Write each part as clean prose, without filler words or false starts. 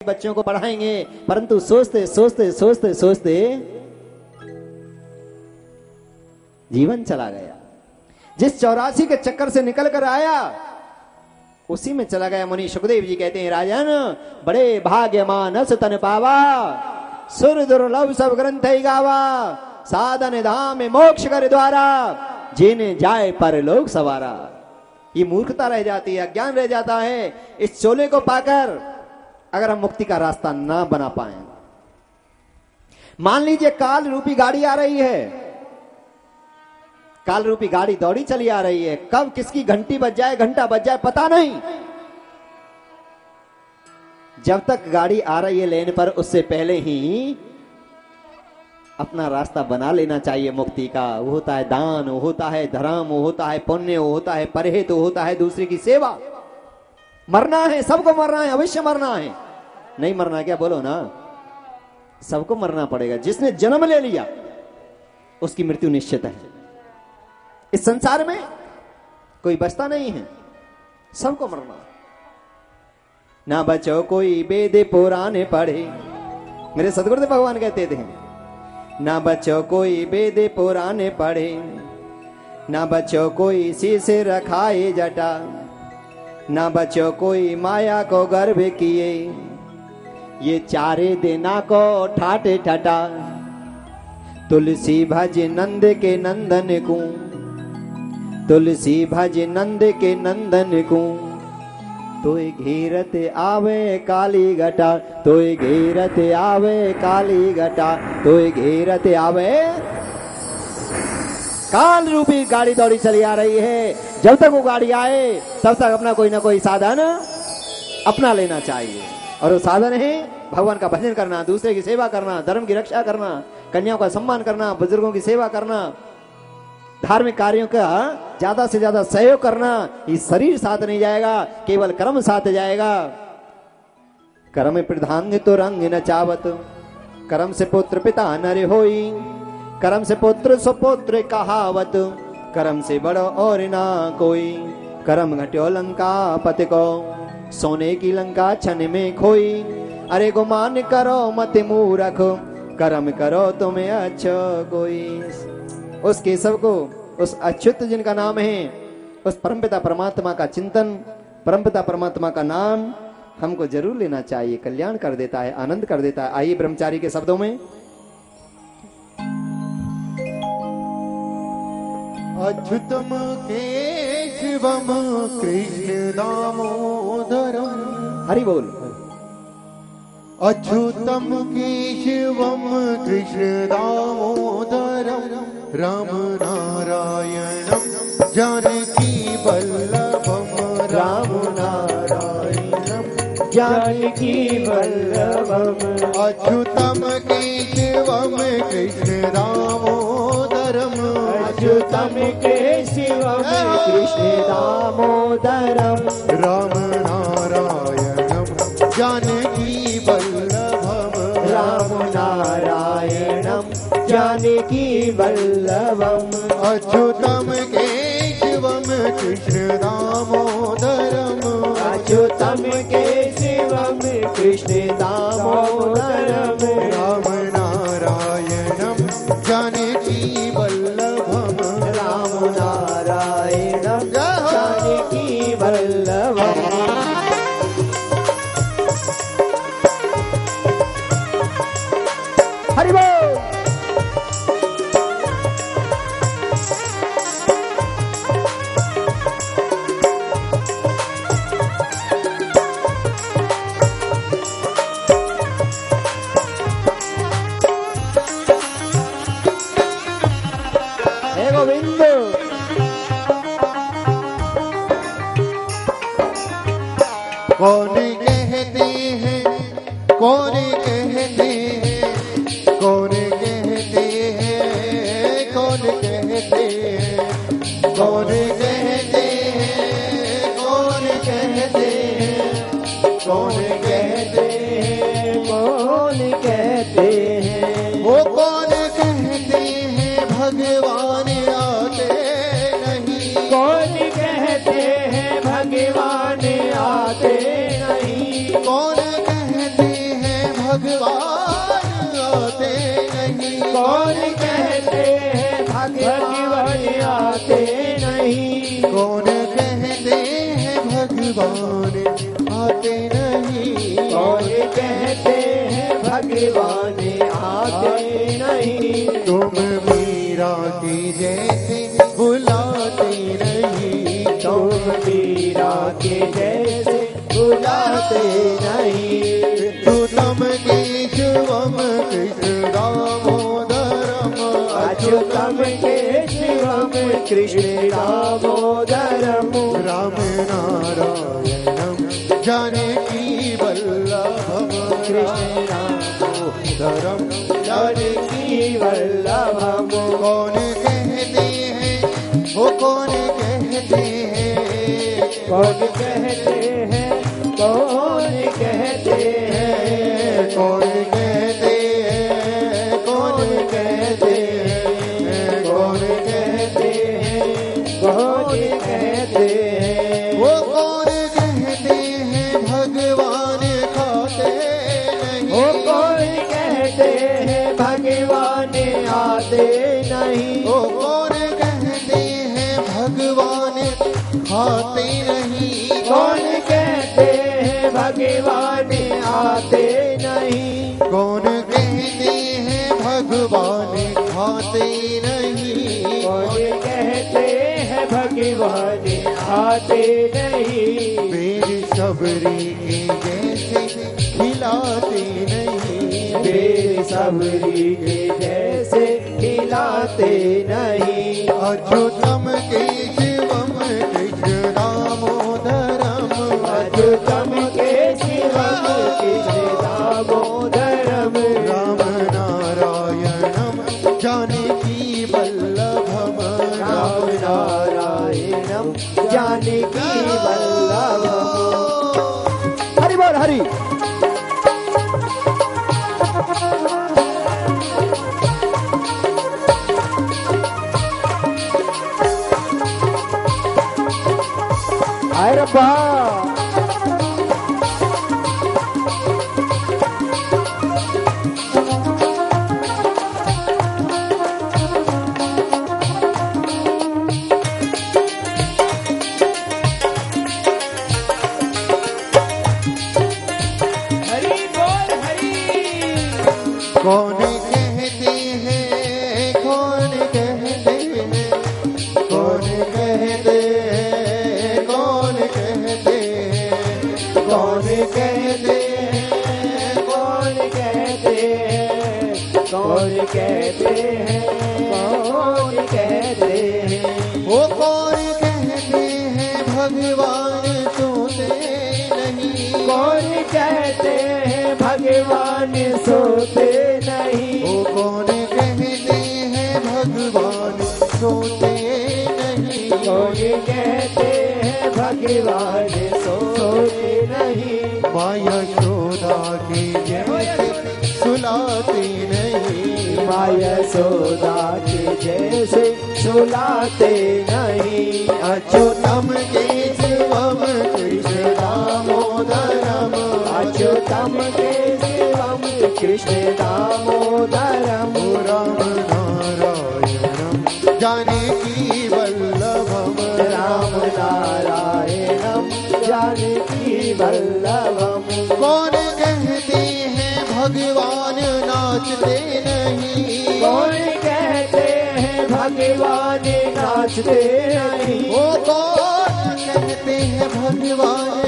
बच्चों को पढ़ाएंगे, परंतु सोचते सोचते सोचते सोचते जीवन चला गया। जिस 84 के चक्कर से निकल कर आया उसी में चला गया। मुनि सुखदेव जी कहते हैं, राजन बड़े भाग्यमान अस तन पावा, सुर दुर्लभ सब ग्रंथ गावा, साधन धाम मोक्ष कर द्वारा, जिने जाए पर लोग सवारा। ये मूर्खता रह जाती है, अज्ञान रह जाता है। इस चोले को पाकर अगर हम मुक्ति का रास्ता ना बना पाए, मान लीजिए काल रूपी गाड़ी आ रही है, काल रूपी गाड़ी दौड़ी चली आ रही है, कब किसकी घंटी बज जाए, घंटा बज जाए, पता नहीं। जब तक गाड़ी आ रही है लेन पर, उससे पहले ही अपना रास्ता बना लेना चाहिए मुक्ति का। वो होता है दान, वो होता है धर्म, वो होता है पुण्य, वो होता है परहेज, वो होता है दूसरे की सेवा। मरना है, सबको मरना है, अवश्य मरना है। नहीं मरना क्या, बोलो ना, सबको मरना पड़ेगा। जिसने जन्म ले लिया उसकी मृत्यु निश्चित है। इस संसार में कोई बचता नहीं है, सबको मरना। ना बचो कोई वेद पुराण पढ़े, मेरे सदगुरुदेव भगवान कहते थे, ना बचो कोई वेद पुराण पढ़े, ना बचो कोई शीश रखाए जटा, ना बचो कोई माया को गर्भ किए, ये चारे देना को ठाटे ठटा। तुलसी भज नंद के नंदन को, तुलसी भज नंद के नंदन को, तोय घेरत आवे काली घटा, तोय घेरत आवे काली घटा, तोय घेरत आवे। काल रूपी गाड़ी दौड़ी चली आ रही है। जब तक वो गाड़ी आए तब तक अपना कोई ना कोई साधन अपना लेना चाहिए। और वो साधन है भगवान का भजन करना, दूसरे की सेवा करना, धर्म की रक्षा करना, कन्याओं का सम्मान करना, बुजुर्गों की सेवा करना, धार्मिक कार्यों का ज्यादा से ज्यादा सहयोग करना। ये शरीर साथ नहीं जाएगा, केवल कर्म साथ जाएगा। कर्म प्रधान तो रंग न चावत, कर्म से पुत्र पिता नर होई, कर्म से पुत्र सुपुत्र कहावत, कर्म से बड़ो और ना कोई। कर्म घट्यो लंका पति को, सोने की लंका छन में खोई। अरे गुमान करो मत मूरख, कर्म करो तुम्हें अच्छा कोई। उस केशव को, उस अच्युत जिनका नाम है, उस परमपिता परमात्मा का चिंतन, परमपिता परमात्मा का नाम हमको जरूर लेना चाहिए। कल्याण कर देता है, आनंद कर देता है। आइए ब्रह्मचारी के शब्दों में, अच्युतम केशवम कृष्ण दामोदरम। हरि बोल। अच्युतम केशवम कृष्ण दामोदरम, राम नारायणम जानकी वल्लभम, राम नारायणम जानकी वल्लभम। अच्युतम केशवम कृष्ण दामोदरम, अच्युतम केशवम कृष्ण दामोदरम, राम नारायणम जानकी वल्लभम, राम नारायणम जानकी वल्लभम। अच्युतम केशवम कृष्ण दामोदरम, अच्युतम केशवम कृष्ण दामोदरम, राम नारायणम जानकी वल्लभम, राम नारायणम जानकी वल्लभम। हरि बोल। हे गोविंद। कौन कहते हैं, कौन कहते हैं, कौन कहते हैं, कौन कहते हैं, कौन कहते हैं, कौन कहते हैं, कौन कहते हैं, कौन कहते हैं, वो कौन कहते हैं भगवान आते नहीं, कौन कहते हैं भगवान आते नहीं, कौन कहते भगवान आते नहीं। कौन कहते हैं भगवान आते नहीं। कौन कहते हैं भगवान आते नहीं। कौन कहते हैं भगवान आते नहीं। तुम मीरा की जैसे बुलाते नहीं। तुम मीरा के जैसे बुलाते नहीं। अच्युतम केशवम कृष्ण दामोदरम। अच्युतम केशवम कृष्ण दामोदरम। राम नारायणम जानकी वल्लभम। कृष्ण दामोदरम जानकी वल्लभम। कौन कहते हैं वो कौन कहते हैं। कौन कहते हैं कौन कहते हैं। कौन कहते हैं कौन कहते हैं। कौन कहते हैं कौन कहते हैं। वो कौन कहते हैं भगवान खाते नहीं। वो कौन कहते हैं भगवान आते नहीं। वो कौन कहते हैं भगवान खाते नहीं। कौन कहते हैं भगवान आते नहीं। कौन कहते हैं भगवान खाते नहीं। कौन कहते हैं भगवान आते नहीं। मेरी सबरी के जैसे खिलाते नहीं। मेरी सबरी के जैसे खिलाते नहीं। अच्युतम केशवम कृष्ण दामोदरम। अच्युतम केशवम कृष्ण दामोदरम। राम नारायणम जानकी वल्लभम। राम नारायणम जानकी वल्लभम। हरि बोल हरि। अरे बा कौन कहते हैं कौन कहते हैं। कौन कहते हैं कौन कहते हैं। कौन कहते हैं कौन कहते हैं। कौन कहते हैं कौन कहते हैं। वो कौन कहते हैं भगवान सोते नहीं। कौन कहते हैं भगवान सोते नहीं। वो कौन कहते हैं भगवान सोते नहीं। कौन कहते हैं भगवान सोते नहीं। माया शोधा के जैसे सुलाते नहीं। माया सोदा के जैसे सुलाते नहीं। अच्युतम केशवम कृष्ण दामोदरम। अच्युतम केशवम कृष्ण दामोदरम। राम नारायणम जानकी वल्लभम। राम नारायणम जानकी वल्लभम। कौन कहते हैं भगवान नाचते नहीं। कौन कहते हैं भगवान नाचते नहीं। वो कौन कहते हैं भगवान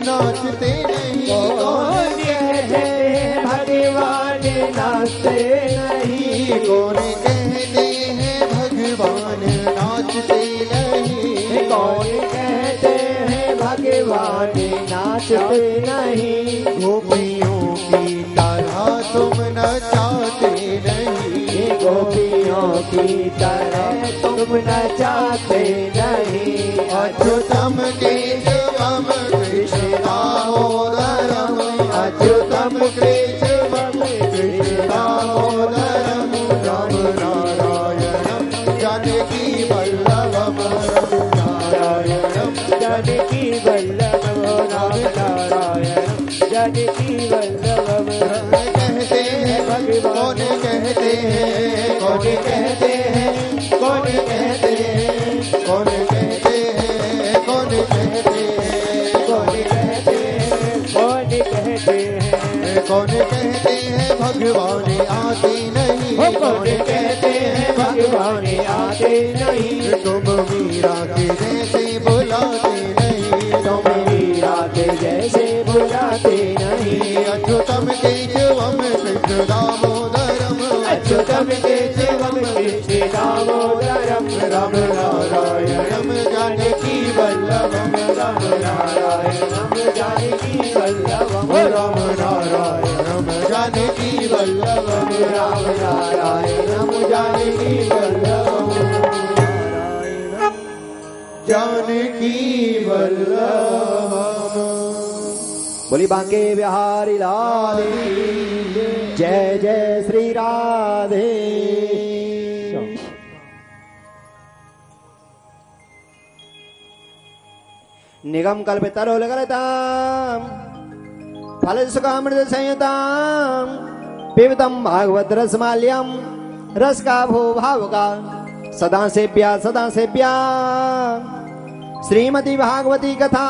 नाचते नहीं। कौन कहते हैं भगवान नाचते नहीं। कौन कहते हैं भगवान नाचते नहीं। कौन कहते हैं भगवान नाचते नहीं। गोपियों की तरह तुम नचाते नहीं। गोपियों की तरह तुम नचाते नहीं। अच्युतम केशवम कृष्ण दामोदरम। अच्युतम केशवम कृष्ण दामोदरम। राम नारायणम जानकी वल्लभम। नारायणम जानकी वल्लभ। राम नारायण जानकी वल्लभ। कौन कहते हैं, कौन कहते हैं, कौन कहते हैं, कौन कहते हैं, कौन कहते हैं, कौन कहते हैं, कौन कहते हैं, कौन कहते हैं भगवान आते नहीं, कौन कहते हैं भगवान आते नहीं, तुम मीरा के जैसे बुलाते नहीं, तुम मीरा के जैसे बुलाते नहीं, अच्युतम केशवम कृष्ण दामोदरम, अच्युतम केशवम कृष्ण दामोदरम, राम नारायणम जानकी वल्लभम, राम नारायणम जानकी वल्लभम, राम नारायणम जानकी वल्लभम, राम नारायणम जानकी वल्लभम, जानकी वल्लभम। बोली बांके बिहारी लाल की जय जय श्री राधे। निगम कल्पितरुलकलितां फलसुखामृत संयुतां पिबतं भागवत रसमाल्यं रस का भो भाव का सदा सेव्या श्रीमती भागवती कथा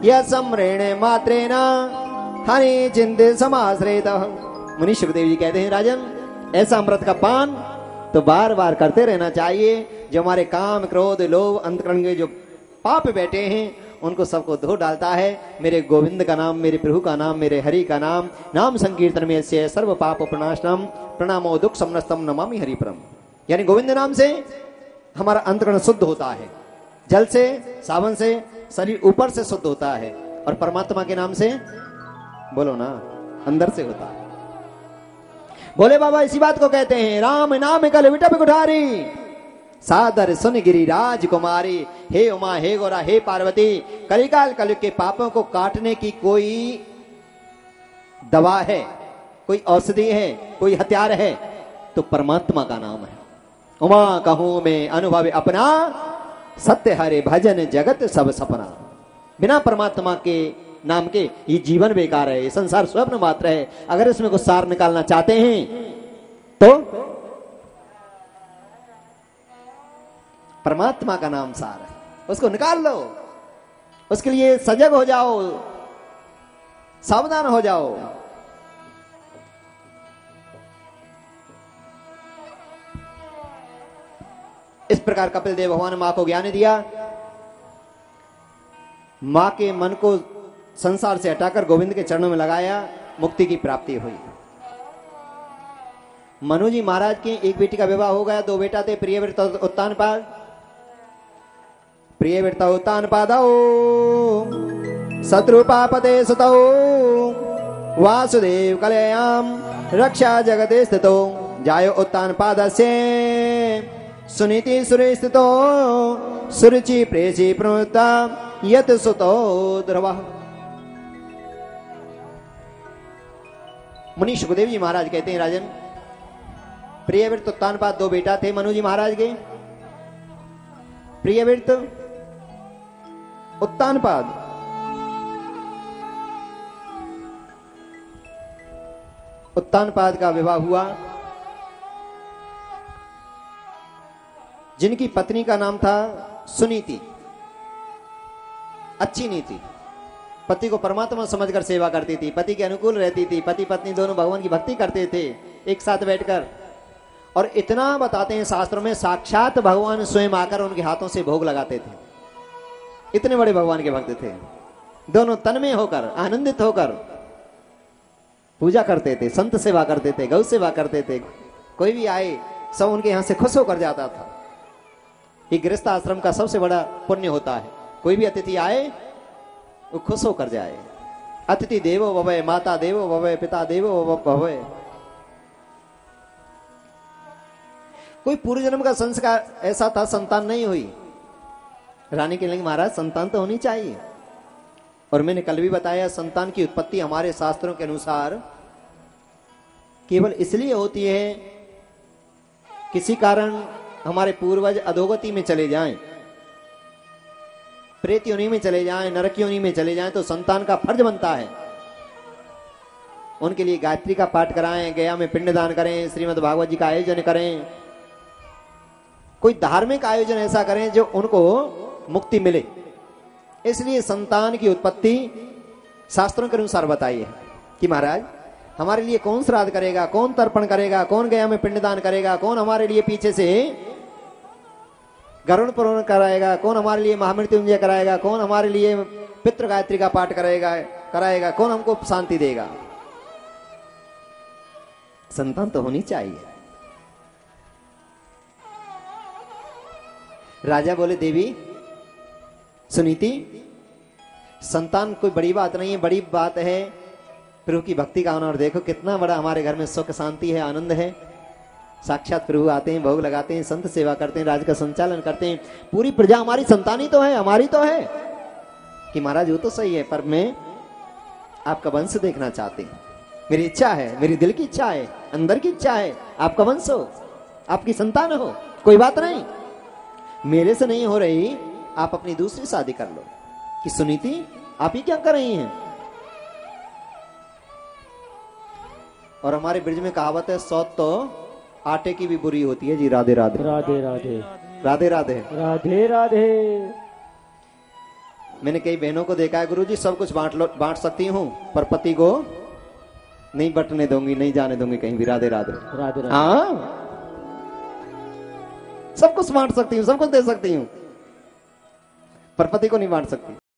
यह सम्रेण मात्रेण हनि चिंतित समाश्रित। मुनि सुखदेव जी कहते हैं राजन, ऐसा अमृत का पान तो बार बार करते रहना चाहिए। जो हमारे काम क्रोध लोभ अंतकरण के जो पाप बैठे हैं उनको सबको धो डालता है। मेरे गोविंद का नाम, मेरे प्रभु का नाम, मेरे हरि का नाम, नाम संकीर्तन में से सर्व पाप प्रणाशनम प्रणामो दुख समनस्तम नमामि हरिपरम। यानी गोविंद नाम से हमारा अंतकरण शुद्ध होता है, जल से सावन से शरीर ऊपर से शुद्ध होता है, और परमात्मा के नाम से बोलो ना अंदर से होता है। बोले बाबा इसी बात को कहते हैं, राम नाम कल विटप कुठारी सादर सुन गिरी राजकुमारी। हे उमा, हे गोरा, हे पार्वती, कलिकाल कलयुग के पापों को काटने की कोई दवा है, कोई औषधि है, कोई हथियार है तो परमात्मा का नाम है। उमा कहूं मैं अनुभव अपना, सत्य हरे भजन जगत सब सपना। बिना परमात्मा के नाम के ये जीवन बेकार है, ये संसार स्वप्न मात्र है। अगर इसमें कुछ सार निकालना चाहते हैं तो परमात्मा का नाम सार है, उसको निकाल लो। उसके लिए सजग हो जाओ, सावधान हो जाओ। इस प्रकार कपिल देव भगवान ने मां को ज्ञान दिया। मां के मन को संसार से हटाकर गोविंद के चरणों में लगाया, मुक्ति की प्राप्ति हुई। मनु जी महाराज की एक बेटी का विवाह हो गया, दो बेटा थे, प्रियव्रत उत्तानपाद। प्रियव्रत उत्तानपादौ शत्रुपापते सुतौ वासुदेव कलयाम रक्षा जगते स्थितो जायो उत्तानपादस्य सुनीति सुरे स्थितो सुरुचि प्रेसी प्रवृत्ता यत सुतो ध्रुवः। मुनि सुखदेव जी महाराज कहते हैं राजन, प्रियव्रत उत्तानपाद दो बेटा थे मनु जी महाराज के। प्रियव्रत उत्तानपाद उत्तानपाद का विवाह हुआ, जिनकी पत्नी का नाम था सुनीति। अच्छी नीति, पति को परमात्मा समझकर सेवा करती थी, पति के अनुकूल रहती थी। पति पत्नी दोनों भगवान की भक्ति करते थे एक साथ बैठकर। और इतना बताते हैं शास्त्रों में, साक्षात भगवान स्वयं आकर उनके हाथों से भोग लगाते थे। इतने बड़े भगवान के भक्त थे। दोनों तन्मय होकर, आनंदित होकर पूजा करते थे, संत सेवा करते थे, गौ सेवा करते थे। कोई भी आए सब उनके यहां से खुश होकर जाता था। ये गृहस्थ आश्रम का सबसे बड़ा पुण्य होता है। कोई भी अतिथि आए वो खुश होकर जाए। अतिथि देवो भवय, माता देवो भवय, पिता देवो भवय। कोई पूर्व जन्म का संस्कार ऐसा था, संतान नहीं हुई। रानी के लिंग महाराज संतान तो होनी चाहिए। और मैंने कल भी बताया, संतान की उत्पत्ति हमारे शास्त्रों के अनुसार केवल इसलिए होती है, किसी कारण हमारे पूर्वज अधोगति में चले जाएं, प्रेत योनि में चले जाएं, नरक योनि में चले जाएं, तो संतान का फर्ज बनता है उनके लिए गायत्री का पाठ कराएं, गया में पिंडदान करें, श्रीमद् भागवत जी का आयोजन करें, कोई धार्मिक आयोजन ऐसा करें जो उनको मुक्ति मिले। इसलिए संतान की उत्पत्ति शास्त्रों के अनुसार बताई है कि महाराज हमारे लिए कौन श्राद्ध करेगा, कौन तर्पण करेगा, कौन गया में पिंडदान करेगा, कौन हमारे लिए पीछे से गरुड़ पुराण कराएगा, कौन हमारे लिए महामृत्युंजय कराएगा, कौन हमारे लिए पितृ गायत्री का पाठ कराएगा, कौन हमको शांति देगा। संतान तो होनी चाहिए। राजा बोले देवी सुनीति, संतान कोई बड़ी बात नहीं है, बड़ी बात है प्रभु की भक्ति का होना। और देखो कितना बड़ा हमारे घर में सुख शांति है, आनंद है। साक्षात प्रभु आते हैं, भोग लगाते हैं, संत सेवा करते हैं, राज्य का संचालन करते हैं। पूरी प्रजा हमारी संतानी तो है, हमारी तो है कि महाराज वो तो सही है, पर मैं आपका वंश देखना चाहती हूं। मेरी इच्छा है, मेरी दिल की इच्छा है, अंदर की इच्छा है, आपका वंश हो, आपकी संतान हो। कोई बात नहीं, मेरे से नहीं हो रही, आप अपनी दूसरी शादी कर लो। कि सुनीति आप ही क्या कर रही हैं? और हमारे ब्रिज में कहावत है, सौत तो आटे की भी बुरी होती है जी। राधे राधे राधे राधे राधे राधे राधे राधे। मैंने कई बहनों को देखा है, गुरुजी सब कुछ बांट सकती हूँ पर पति को नहीं बटने दूंगी, नहीं जाने दूंगी कहीं भी। राधे राधे राधे राधे। हाँ सब कुछ बांट सकती हूँ, सब कुछ दे सकती हूँ, पर पति को नहीं बांट सकती।